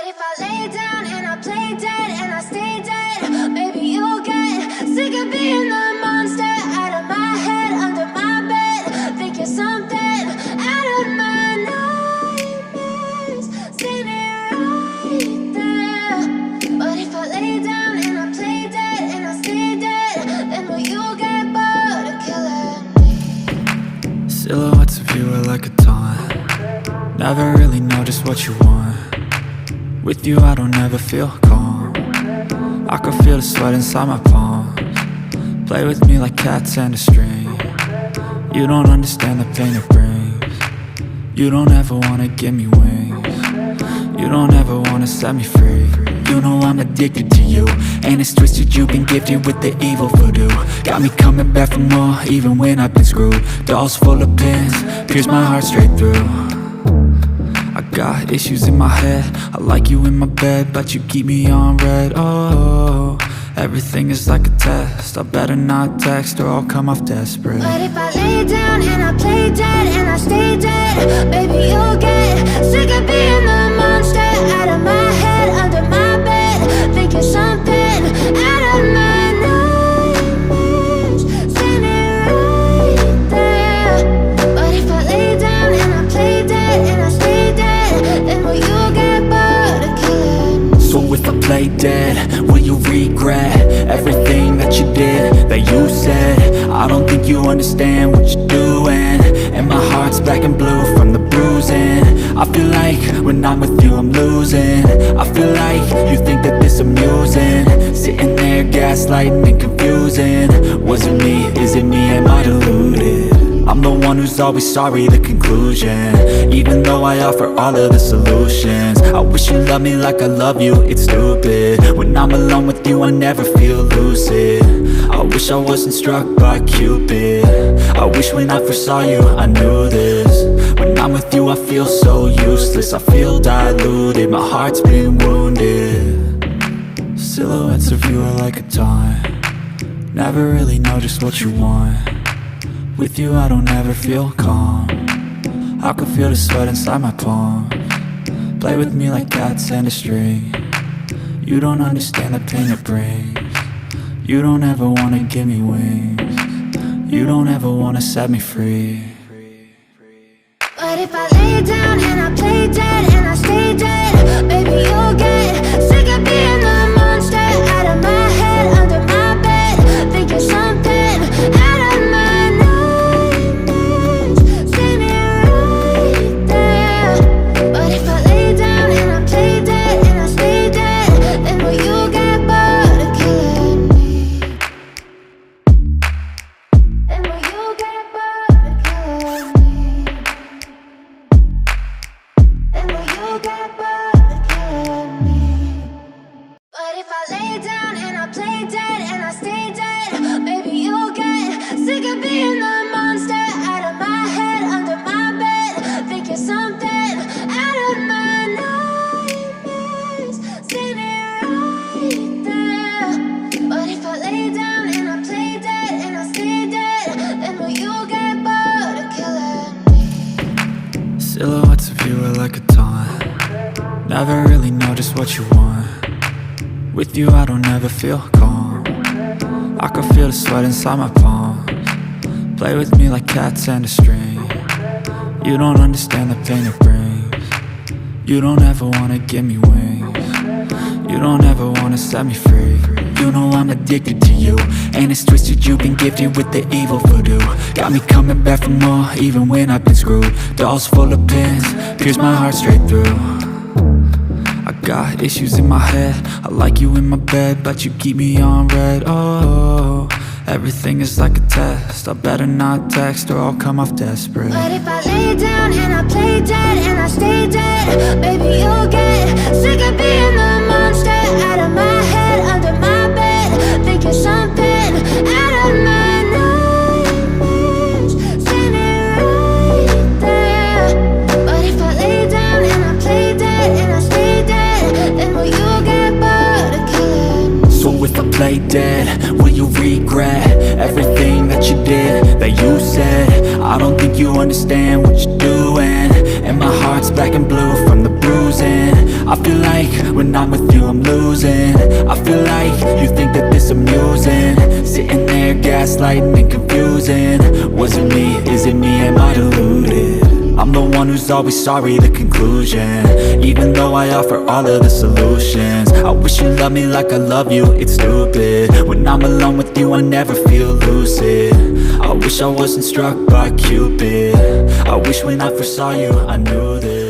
if I lay down and I play dead and I stay dead, maybe you'll get sick of being the monster out of my head, under my bed. Think you're something out of my nightmares, standing right there. But if I lay down and I play dead and I stay dead, then will you get bored of killing me? Silhouettes of you are like a taunt. Never really know just what you want. With you I don't ever feel calm. I can feel the sweat inside my palms. Play with me like cats and a string. You don't understand the pain it brings. You don't ever wanna give me wings. You don't ever wanna set me free. You know I'm addicted to you, and it's twisted, you've been gifted with the evil voodoo. Got me coming back for more, even when I've been screwed. Dolls full of pins, pierce my heart straight through. I got issues in my head, I like you in my bed, but you keep me on red. Oh, everything is like a test, I better not text or I'll come off desperate. But if I lay down and I play dead and I stay dead, baby you'll get sick of being the monster out of my head, under my bed. Think you're something out of my nightmares, standing right there. But if I lay down and I play dead and I stay dead, then will you get bored of killing me? So if I play dead, will you regret everything that you did, that you said? I don't think you understand what you're doing, and my heart's black and blue from the bruising. I feel like when I'm with you I'm losing. I feel like you think that this amusing, sitting there gaslighting and confusing. Was it me? Is it me? Am I deluded? I'm the one who's always sorry, the conclusion, even though I offer all of the solutions. I wish you loved me like I love you, it's stupid. When I'm alone with you I never feel lucid. I wish I wasn't struck by Cupid. I wish when I first saw you I knew this. When I'm with you I feel so useless, I feel diluted, my heart's been wounded. Silhouettes of you are like a taunt. Never really know just what you want. With you I don't ever feel calm. I can feel the sweat inside my palms. Play with me like cats and a string. You don't understand the pain it brings. You don't ever wanna give me wings. You don't ever wanna set me free. But if I lay down and I play dead and I stay dead, baby you'll get sick of being the monster out of my head, under my bed. Think you're something out of my nightmares, standing right there. But if I lay down and I play dead and I stay dead, then will you get bored of killing me? Then will you get bored of killing me? Then will you get bored of killing me? But if I lay down and I play dead and I stay dead, maybe you'll get sick of being the monster out of my head, under my bed. Think you're something out of my nightmares, standing right there. But if I lay down and I play dead and I stay dead, then will you get bored of killing me? Silhouettes of you are like a taunt. Never really know just what you want. With you I don't ever feel calm. I can feel the sweat inside my palms. Play with me like cats and a string. You don't understand the pain it brings. You don't ever wanna give me wings. You don't ever wanna set me free. You know I'm addicted to you, and it's twisted, you've been gifted with the evil voodoo. Got me coming back for more, even when I've been screwed. Dolls full of pins, pierce my heart straight through. I got issues in my head, I like you in my bed, but you keep me on red. Oh, everything is like a test, I better not text or I'll come off desperate. But if I lay down and I play dead and I stay dead, baby you'll get sick of being the monster out of my head, under my bed. Think you're something out of my nightmares, standing right there. But if I lay down and I play dead and I stay dead, then will you get bored of killing me? So if I play dead, will you regret everything that you did, that you said? I don't think you understand what you're doing, and my heart's black and blue from the bruising. I feel like when I'm with you I'm losing. I feel like you think that this amusing, sitting there gaslighting and confusing. Was it me? Is it me? Am I deluded? I'm the one who's always sorry, the conclusion. Even though I offer all of the solutions, I wish you loved me like I love you, it's stupid. When I'm alone with you I never feel lucid. I wish I wasn't struck by Cupid. I wish when I first saw you I knew this.